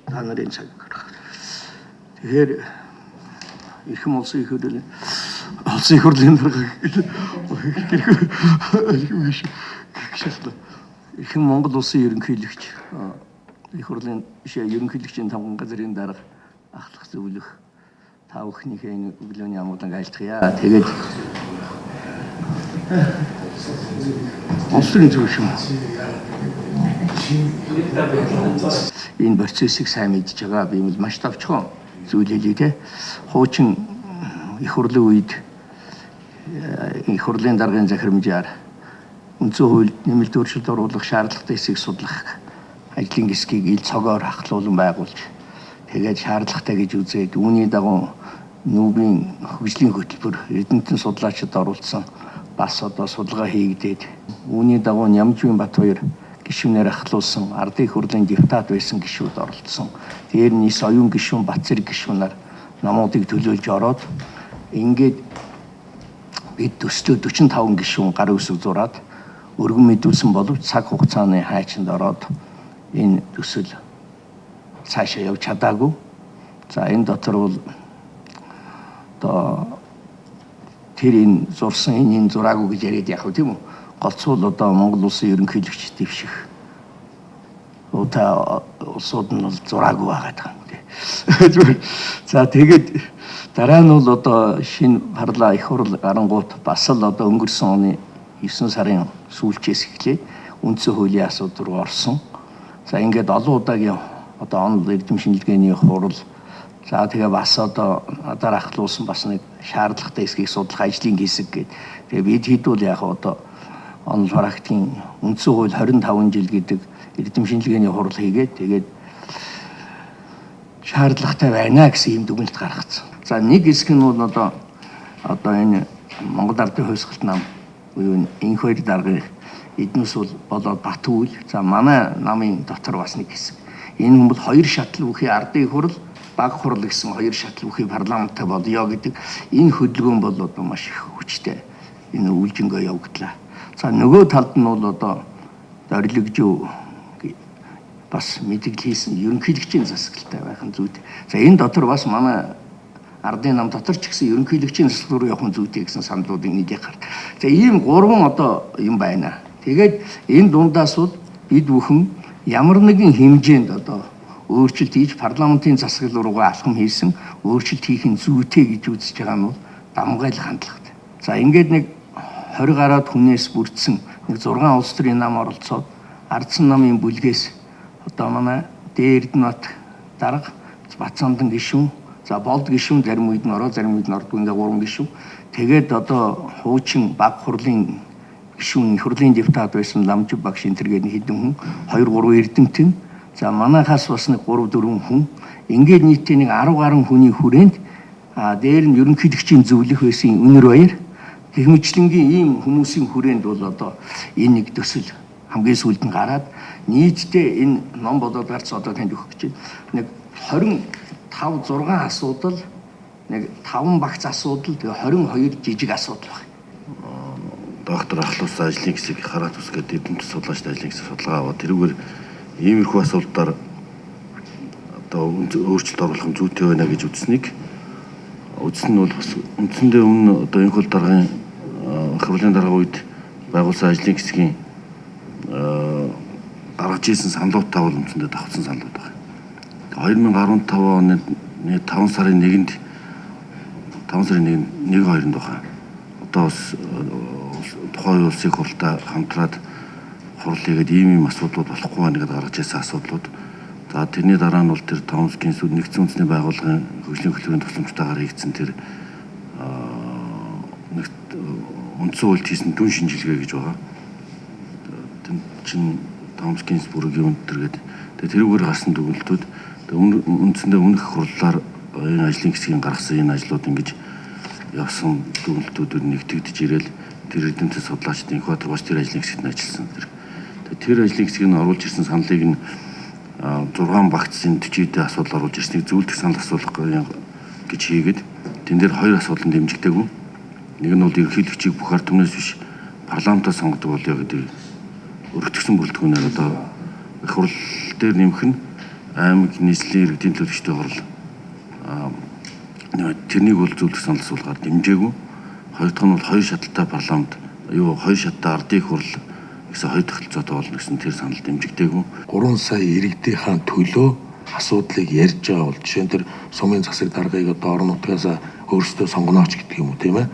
Та нарын цаг гарах. Тэгэхээр эрхэм улсын их хурлын дарга эрхэм Монгол улсын ерөнхийлөгч их хурлын ерөнхийлөгчийн таван газрын дарга ахлах зөвлөх та бүхнийхээ энэ өглөөний амгалан айлтгая. Тэгээд улсын зөвшөөрөл энэ процессыг сайн мэдж байгаа би маш товчхон зүйл хэлье те. Хуучин их хурлын үед их хурлын даргын захирамжаар үндсэн хуульд нэмэлт өөрчлөлт оруулах шаардлагатай хэсгийг судлах ажлын хэсгийг ил цогоор хахлуулан байгуулж тэгээд шаардлагатай гэж үзээд үүний дагуу нүүбийн хөгжлийн хөтөлбөр Эрдэнэтен судлаачид оруулсан бас одоо судалгаа хийгдээд үүний дагуу Нямжбын Батбаяр гишүүнээр ахлуулсан ардын их хурлын депутат байсан гишүүд оролцсон. Тэр нь оюун гишүүн Батцэрэг гишүүнээр намуудыг төлөөлж ороод ингээд бид төслөө 45 гишүүн гар үсэг зураад өргөн мэдүүлсэн боловч цаг хугацааны хайчинд ороод энэ төсөл цаашаа явж чадаагүй. За энэ дотор бол одоо тэр энэ зурсан энэ зураагүй гэж яриад яах вэ тийм үү? Голцвол одоо Монгол улсын ерөнхийлөгч дэвших. Та улсууд нь бол зураагүй байгаа юм. За тэгээд дараа нь бол одоо шинэ парла их хурл гарангуут бас л одоо өнгөрсөн оны 9 сарын сүүлчээс эхлээ үндсэн хуулийн асуудал руу орсон. За ингээд олон удаагийн одоо онол эрдэм шинжилгээний хурал за тэгээ бас одоо надаар ахлуулсан бас нэг шаардлагатай хэсгийг судлах ажлын хэсэг гэдэг. Тэгээ бид хэдүүл яг одоо онол практикийн үндсэн хууль 25 жил гэдэг эрдэм шинжилгээний хурал хийгээд тэгээд шаардлагатай байна гэсэн юм дүгнэлт гаргацсан. За нэг хэсэг нь бол одоо энэ Монгол Ардын хувьсгалт нам буюу энэ хоёр даргын эднэс болоод Батүйл. За манай намын дотор бас нэг хэсэг. Энэ хүн бол хоёр шатал бүхий ардын их хурал, баг хурал гэсэн хоёр шатал бүхий парламенттай болёо гэдэг энэ хөдөлгөөн бол одоо маш их хүчтэй энэ үйлжингөө явагдлаа. За нөгөө талд нь бол одоо зорилгожөө бас мэдээлэл хийсэн ерөнхийлөгчийн засаглалтай байх нь зүйтэй. За энэ дотор бас манай ардын нам дотор ч гэсэн ерөнхийлөгчийн засаглал руу явах зүйтэй гэсэн саналуудыг нэгэх гар. За ийм гурван одоо юм байна. Тэгээд энэ дундаас бол бид бүхэн ямар нэгэн хэмжээнд одоо өөрчлөлт хийж парламентын засаглал руугаа алхам хийсэн өөрчлөлт хийх нь зүйтэй гэж үзэж байгаа нь бол дамгайлах хандлагатай. За ингээд нэг 20 гаруй хүнээс бүрдсэн нэг 6 улс төрийн нам оролцоод ардсан намын бүлгээс одоо манай Эрдэнэт дарга Бацаамдан гишүүн за болд гишүүн зарим үед нь ороо зарим үед нь ордгүй ингээ 3 гишүүн тэгээд одоо хуучин баг хурлын гишүүн их хурлын депутат байсан Ламжив багш энтергээд хэдэн хүн 2-3 Эрдэнэтэн за манайхаас бас нэг 3-4 хүн ингээд нийтдээ нэг 10 гаруй хүний хүрээнд дээр нь ерөнхийлөгчийн зөвлөх байсан Үнэр Баяр Тэгмэчлэнгийн ийм хүмүүсийн хүрээнд бол одоо энэ нэг төсөл хамгийн сүүлд нь гараад нийтдээ энэ ном болоод гарч одоо танд өгөх гэж нэг 25-6 асуудал нэг 5 багц асуудал тэгээ 22 жижиг асуудал байна. Доктор ахлуулсан ажлын хэсгийг хараад үсгээд эдэмт судлаачтай ажлын хэсэг судалгаа аваад тэрүүгээр иймэрхүү асуудлаар одоо өөрчлөлт оруулах нь зүйтэй байна гэж үзснийг үзсэн нь бол бас үндсэндээ өмнө одоо энэ хөл даргын хавлын дарга үед байгуулсан ажлын хэсгийн гаргаж ирсэн саналуудтай бол үндсэндээ давхцсан саналууд байна. 2015 оны 5 сарын 1-нд 1-2-нд байна. Одоо бас тухайн улсын хурлтай хамтраад хурал хийгээд ийм асуудлууд болохгүй байна гэдээ гаргаж ирсэн асуудлууд. За тэрний дараа нь бол тэр Томсгийн сүд нэгдсэн үндэсний байгууллагын хөгжлийн хөтөлбөрийн тусламжтайгаар хийгдсэн тэр үндсэн хуульд хийсэн дүн шинжилгээ гэж байгаа. Тэн чин Томсгийн бүрэг юм тэргээд тэрүүгээр гарсан дүгнэлтүүд үндсэндээ өмнөх хурлаар энэ ажлын хэсгийн гаргасан энэ ажлууд ингэж явсан дүгнэлтүүд нэгтгэгдэж ирээл тэр эдэмтэн судлаачдын Эквадор бас тэр ажлын хэсэгт ажилласан. Тэр ажлын хэсгийг оруулж ирсэн саналыг нь 6 багцын 40-д асуудал оруулж ирснийг зөвлөлт санал асуулах гэж хийгээд тэн дээр 2 асуудал дэмжигдээгүй. Нэг нь бол ерөнхийлөгчийг бүх ард түмнээс биш парламентаа сонгодог бол яг гэдэг өргөтгсөн бүрэлдэхүүнээр одоо их хурл дээр нэмэх нь аймаг нийслэлийн иргэдийн төлөвчтэй хурл тэрнийг бол зөвлөх санал суулгаар дэмжээгүй. Хоёр дахь нь бол хоёр шаталтай парламент хоёр шаттай ардын хурл гэсэн хоёр тогтолцоотой болно гэсэн тэр санал дэмжигдээгүй. 3 сая иргэдийнхаа төлөө асуудлыг ярьж байгаа бол жишээ нь тэр сумын засаг даргаыг одоо орон нутгаас өөрсдөө сонгонооч гэдэг юм уу, тийм ээ.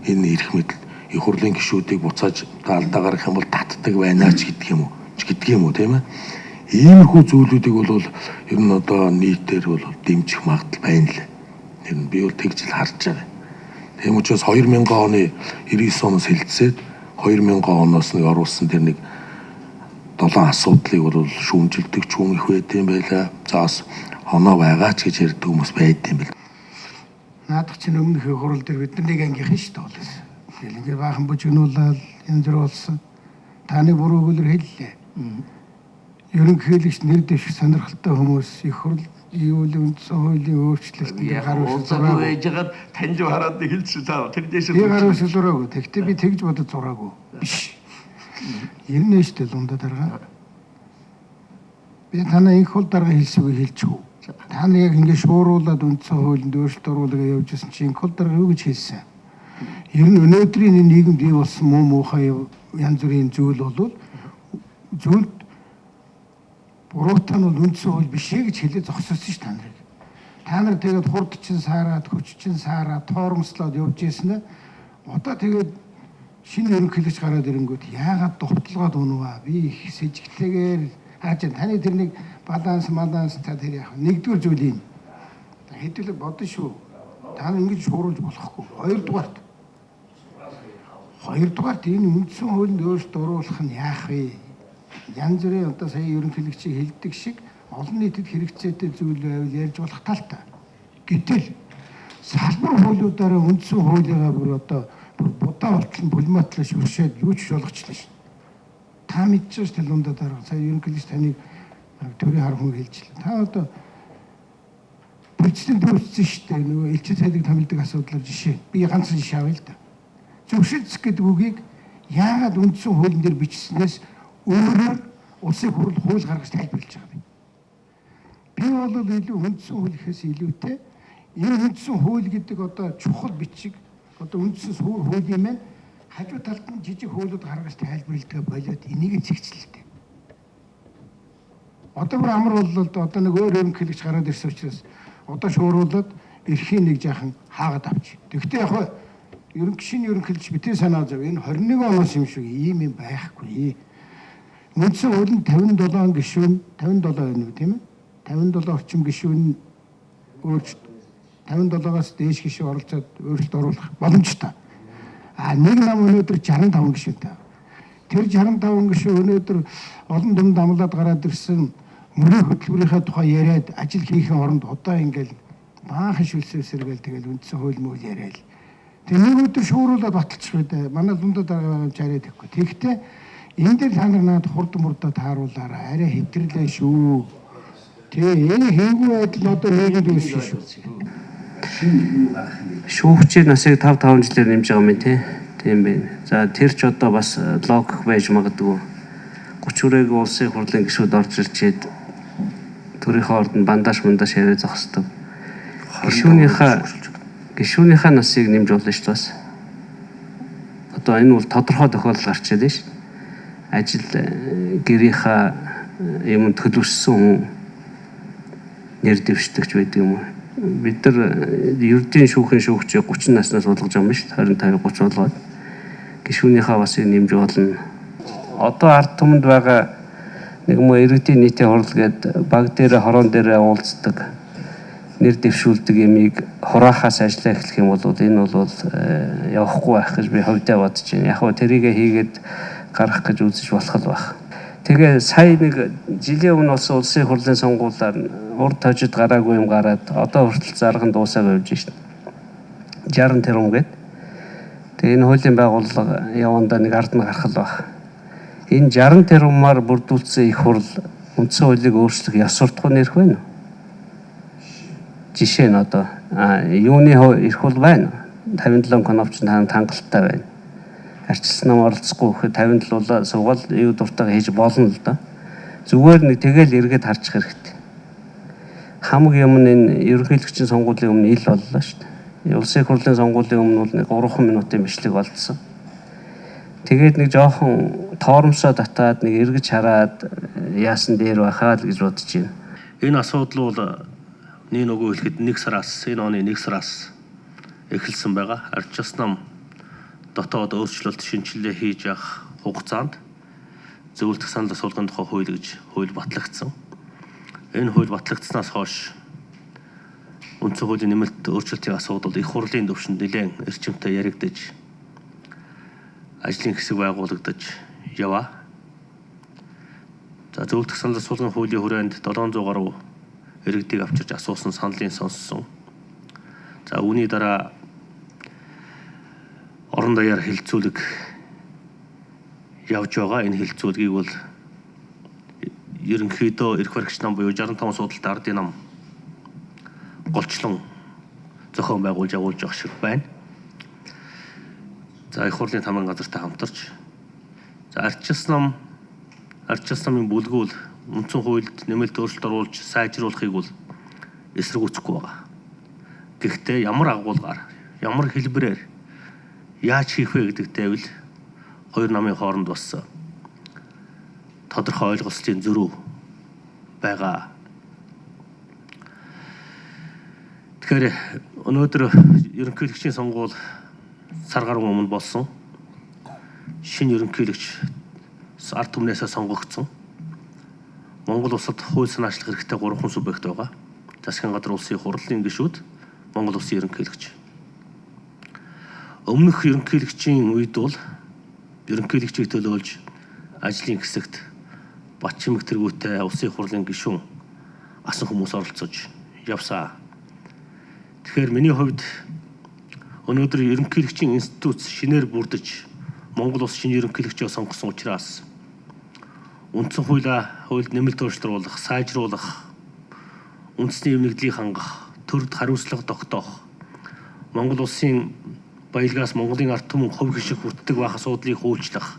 Энэ эрх мэдэл их хурлын гишүүдийг буцааж алдаа гаргах юм бол татдаг байнаач гэдэг юм уу, тийм ээ. Иймэрхүү зүйлүүдийг бол ер нь одоо нийтээр бол дэмжих магадлал байна лээ. Ер нь би бол тэгж л харж байгаа. Тийм учраас 2000 оны 99 оноос хэлцээд 2000 оноос нэг оруулсан тэр нэг 7 асуудлыг бол шүүмжилдэг ч хүн их байд юм байлаа. За бас оноо байгаа ч гэж ярьдаг хүмүүс байд юм бэл. Наадах чинь өмнөх их хурл дээр бид нэг ангийнхан шүү дээ болоос. Тэгэл ингээд баахан бүжгнүүлээд янз бүр болсон. Таны буруу өгүүлэр хэллээ. Ерөнхийлөгч нэр дэвших сонирхолтой хүмүүс их хурл юу л үндсэн хуулийн өөрчлөлтөнд гаруул зураагүй байжгаад таньж хараад хэлчихлээ. Тэр дэше би гаруул зураагүй. Тэгтээ би тэгж бодож зураагүй. Биш. Ирнэ шүү дээ лунда дарга. Би танаа их хурл дарга хэлсэгүй хэлчихв. Та нар яг ингээд шууруулад үндсэн хуулинд өөрчлөлт оруулаад явж исэн чинь их хурл дарга юу гэж хэлсэн? Ер нь өнөөдрийн нийгэмд бий болсон муу муухай янз бүрийн зүйл болвол зүйлд буруутай нь үндсэн хууль биш ээ гэж хэлээ зогсоосон ш та нарыг. Та нар тэгээд хурд чин саарад, хүч чин саарад, тоормслоод явж ирсэн. Одоо тэгээд шинэ ерөнхийлөгч гараад ирэнгүүт яагаад довтлогоод унваа? Би их сэжигтэйгээр хааж таны тэр нэг баланс та тэр яах вэ? Нэгдүгээр зүйлийн хэдүүлээ бодно шүү. Та нар ингэж шууруулж болохгүй. Хоёрдугаарт энэ үндсэн хуулинд өөрчлөлт оруулах нь яах вэ? Янз бүрийн одоо сая ерөнхийлөгчийн хэлдэг шиг олон нийтэд хэрэгцээтэй зүйл байвал ярьж болох талтай. Гэтэл салбар хуулиудаараа үндсэн хуулигаа бүр одоо будаа болтол булмаатлаш өршөөд юу ч болгочлаа шин. Та мэдчихэж тэл ундаа дараа сая ерөнхийлөгч таныг төрийн хар хүн хэлжлээ. Та одоо президент үүссэн шүү дээ. Нөгөө элчин цайлыг томилдог асуудлаар жишээ. Би ганцхан жишээ авъя л да. Зөвшөлдсөх гэдэг үгийг яагаад үндсэн хуулийн дээр бичснээс өөрөөр улсын хурл хууль гаргаж тайлбарлаж байгаа юм. Би бол илүү үндсэн хууль гэхээс илүүтэй энэ үндсэн хууль гэдэг одоо чухал бичиг одоо үндсэн хууль юм байна. Хажуу талд нь жижиг хуулиуд гаргаж тайлбарладаг болоод энийг зэгцлэлтэй. Одоо бүр амар боллоо одоо нэг өөр ерөнхийлөгч гараад ирсэн учраас одоо шууруулад эрхийн нэг жаахан хаагаад авч. Тэгвэл яг шинэ ерөнхийлөгч битээ санаа зов. Энэ 21 оноос юм шиг ийм юм байхгүй. Үндсэн хуулийн 57 гишүүн 57 байна уу тийм ээ? 57 орчим гишүүн өөрчлөлт 57-аас дээш гишүүн оролцоод өөрчлөлт оруулах боломжтой. Нэг нам өнөөдөр 65 гишүүнтэй. Тэр 65 гишүүн өнөөдөр олон дүн дамлаад гараад ирсэн мөрийн хөтөлбөрийнхээ тухай яриад ажил хийхин оронд одоо ингээл баахан шүлсэсэргээл тэгэл үндсэн хууль мөл яриад. Тэр нэг өдөр шууруулаад баталчих үү. Манай дундаа дараа чараад ихгүй. Тэгэхдээ энэ дээр та нар надад хурдан мурдаа тааруулаарай. Арай хэвдэрлээ шүү. Тэгээ энэ хийгүү байдал одоо нийгэмд үүссэн шүү. Шүүгчийн насыг 5 жилээр нэмж байгаа юм тий. Тийм байна. За тэр ч одоо бас логик байж магадгүй. 30 хүрээг улсын хурлын гишүүд орж ирчээд төрийнхөө ордонд бандаж яриа зогсдог. Гишүүнийхээ насыг нэмж болно шүү дээ бас. Одоо энэ бол тодорхой тохиолдол гарч ирээд шүү. Ажил гэрийнхаа юм төлөвшсөн хүн нэр дэвшдэгч байдаг юм уу? Бид нар ердийн шүүхийн шүүгчийг 30 наснаас болгож байгаа юм шүү дээ. 25 30 болгоод гишүүнийхээ басыг нэмж болно. Одоо ард түмэнд байгаа нэг муу иргэдийн нийтийн хурал гээд баг дээр хорон дээр уулздаг нэр дэвшүүлдэг ямиг хураахаас ажиллаа эхлэх юм бол энэ бол явахгүй байх гэж би хувьдаа бодож байна. Яг хөө тэрийгэ хийгээд гарах гэж үзэж болох л байх. Тэгээ сая нэг жилийн өмнө болсон улсын хурлын сонгуулиар урд тожид гараагүй юм гараад одоо хүртэл зарган дуусаагүй явж шин. 60 тэрбум гээд. Тэгээ энэ хуулийн байгууллага явандаа нэг ард нь гарах л байх. Энэ 60 тэрбумаар бүрдүүлсэн их хурл үндсэн хуулийг өөрчлөх ёс суртахуун нэрх байна уу? Жишээ нь одоо юуны эрх хурл байна. 57 коновч хангалттай байна. арчилсан нам оролцохгүй гэхэд 57 суугаад юу дуртайгаа хийж болно л да. Зүгээр нэг тэгэл эргээд харчих хэрэгтэй. Хамаг юм энэ ерөнхийлөгчийн сонгуулийн өмнө ил боллоо шүү дээ. Улсын их хурлын сонгуулийн өмнө бол 3 минутын бичлэг болцсон. Тэгээд нэг жоохон тоормсоо татаад нэг эргэж хараад яасан дээр байхаа л гэж бодож байна. Энэ асуудал бол нэг нөгөө хэлэхэд энэ оны 1 сараас эхэлсэн байгаа. Арчилсан нам дотоод өөрчлөлт шинжилгээ хийж явах хугацаанд зөвлөлт санал асуулгын тухай хууль гэж хууль батлагдсан. Энэ хууль батлагдсанаас хойш үндсэн хуулийн нэмэлт өөрчлөлтийн асуудал их хурлын төвшөнд нэлээд эрчимтэй яригдаж ажлын хэсэг байгуулагдаж яваа. За зөвлөлт санал асуулгын хуулийн хүрээнд 700 гаруй иргэдийг авчирч асуусан саналын сонссон. За үүний дараа орон даяар хэлэлцүүлэг явж байгаа. Энэ хэлэлцүүлгийг бол ерөнхийдөө эрх баригч нам буюу 65 судалтай ардын нам голчлон зохион байгуулж явуулж байгаа шиг байна. За их хурлын тамирын газартай хамтарч арчилсан намын бүлгүүл үндсэн хуульд нэмэлт өөрчлөлт оруулж сайжруулахыг бол эсэргүүцэхгүй байгаа. Гэхдээ ямар агуулгаар, ямар хэлбэрээр яаж хийх вэ гэдэгтэй бол хоёр намын хооронд бас тодорхой ойлголцын зөрүү байгаа. Тэгэхээр өнөөдөр ерөнхийлөгчийн сонгуул сар гаруй өмнө болсон. Шинэ ерөнхийлөгч ард түмнээсээ сонгогдсон. Монгол улсад хууль санаачлах хэрэгтэй 3 субъект байгаа. Засгийн газар, улсын их хурлын гишүүд, Монгол улсын ерөнхийлөгч. Өмнөх ерөнхийлөгчийн үед бол ерөнхийлөгчийг төлөөлж ажлын хэсэгт бат чимэг тэргүүтэй улсын их хурлын гишүүн асан хүмүүс оролцож явсан. Тэгэхээр миний хувьд өнөөдөр ерөнхийлөгчийн институт шинээр бүрдэж Монгол улс шинэ ерөнхийлөгчөө сонгосон учраас үндсэн хуульд нэмэлт өөрчлөлт оруулах, сайжруулах, үндэсний эмнэлгийг хангах, төрд хариуцлага тогтоох, Монгол улсын баялгаас Монголын ард түмэн хувь хишиг хүртдэг байх асуудлыг хөөцлөх,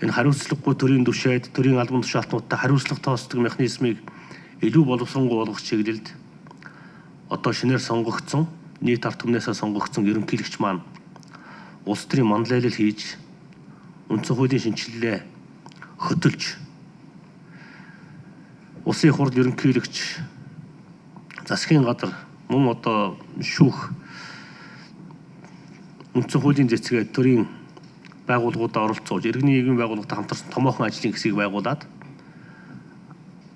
энэ хариуцлагагүй төрийн түвшээд, төрийн албан тушаалтнуудтай хариуцлага тооцдог механизмыг илүү боловсронгуй болгох чиглэлд одоо шинээр сонгогдсон, нийт ард түмнээсээ сонгогдсон ерөнхийлөгч маань улс төрийн манлайлал хийж, үндсэн хуулийн шинжилгээ хөтөлж, улсын их хурл ерөнхийлөгч, засгийн газар мөн одоо шүүх, үндсэн хуулийн зэцгээ төрийн байгууллагуудаа оролцуулж, иргэний нийгмийн байгууллагатай хамтарсан томоохон ажлын хэсгийг байгуулад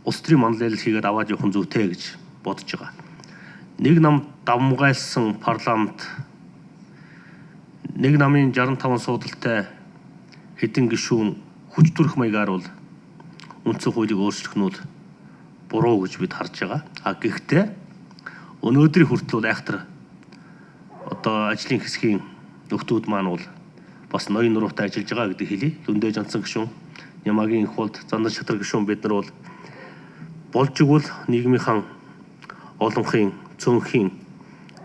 улс төрийн манлайлал хийгээд аваад явах нь зүйтэй гэж бодож байгаа. Нэг нам давмгайлсан парламент, нэг намын 65 судалтай хэдэн гишүүн хүч төрөх маягаар бол үндсэн хуулийг өөрчлөх нь бол буруу гэж бид харж байгаа. Гэхдээ өнөөдрийн хүртэл айхтар одоо ажлын хэсгийн нөхдүүд маань бол бас ноён нуруутай ажиллаж байгаа гэдэг хэлье. Лүндэ Жанссан гишүүн, Нямагийн их хуульд Зандан Шатар гишүүн бид нар бол болж игэл нийгмийнхэн олонхын цөөнхийн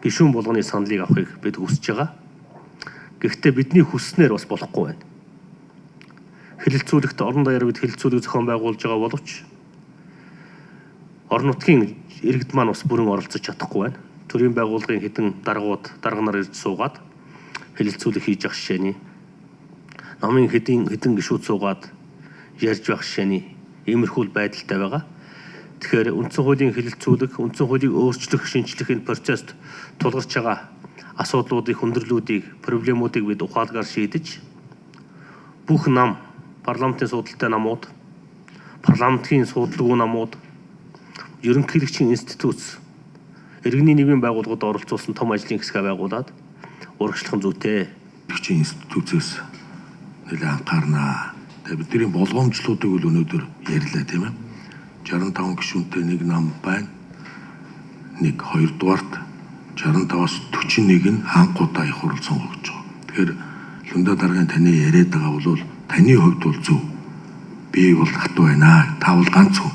гишүүн болгоны саналыг авахыг бид хүсэж байгаа. Гэхдээ бидний хүсснээр бас болохгүй байна. Хэлэлцүүлэгт орон даяар бид хэлэлцүүлэг зохион байгуулж байгаа боловч орон нутгийн иргэд маань бас бүрэн оролцож чадахгүй байна. Төрийн байгууллагын хэдэн дарга нар ирж суугаад хэлэлцүүлэг хийж явах жишээний, намын хэдэн гишүүд суугаад ярьж байх жишээний иймэрхүү байдалтай байгаа. Тэгэхээр үндсэн хуулийн хэлэлцүүлэг, үндсэн хуулийг өөрчлөх, шинжлэх энэ процесст тулгарч байгаа асуудлуудыг, хүндрэлүүдийг, проблемуудыг бид ухаалгаар шийдэж бүх нам, парламентын судалтай намууд, парламентын судалгүй намууд, ерөнхийлөгчийн институт, иргэний нийгмийн байгууллагууд оролцуулсан том ажлын хэсгээ байгуулад урагшлах нь зүйтэй. Ерөнхийлөгчийн институтээс нэлээд анхаарнаа. Тэгээ бидний болгоомжлуудыг бол өнөөдөр ярьлаа тийм ээ. 65 гишүүнтэй нэг нам байна. Нэг хоёрдугаарт 65-аас 41 нь хаанхуудаа их хурл сонгогдож байгаа. Тэгэхээр Лүндэ даргын таны яриад байгаа бол таны хувьд бол зөв. Би бол хатуу байна. Та бол ганц хүн.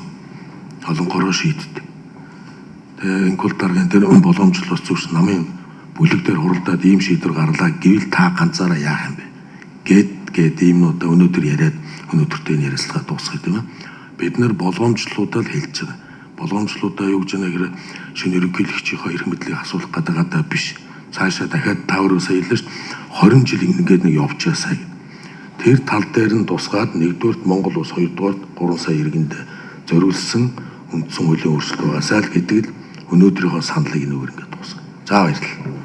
Олонхороо шийддэг. Тэгээ Инкул даргын тэр боломжлолоос зүгс намын бүлэг дээр хуралдаад ийм шийдвэр гарлаа гэвэл та ганцаараа яах юм бэ? гээд ийм нь одоо өнөөдөр яриад өнөөдөртөө энэ ярилцлага дуусгах тийм ээ. Бид нар болгоомжлуудаа л хэлж байгаа. Болгоомжлуудаа юу гэж байна гэхээр шинэ ерөнхийлөгчийнхөө эрх мэдлийг асуулах гадаа биш. Цаашаа дахиад тавруу саялаа ш 20 жил ингээд нэг явчихаасаа гэх. Тэр тал дээр нь тусгаад нэгдүгээрт Монгол улс, хоёрдугаарт 3 сая иргэнд зориулсан үндсэн хуулийн өөрчлөлт байгаасаа л гэдэг л өнөөдрийнхөө саналыг нэгээр ингээд дуусгав. За баярлалаа.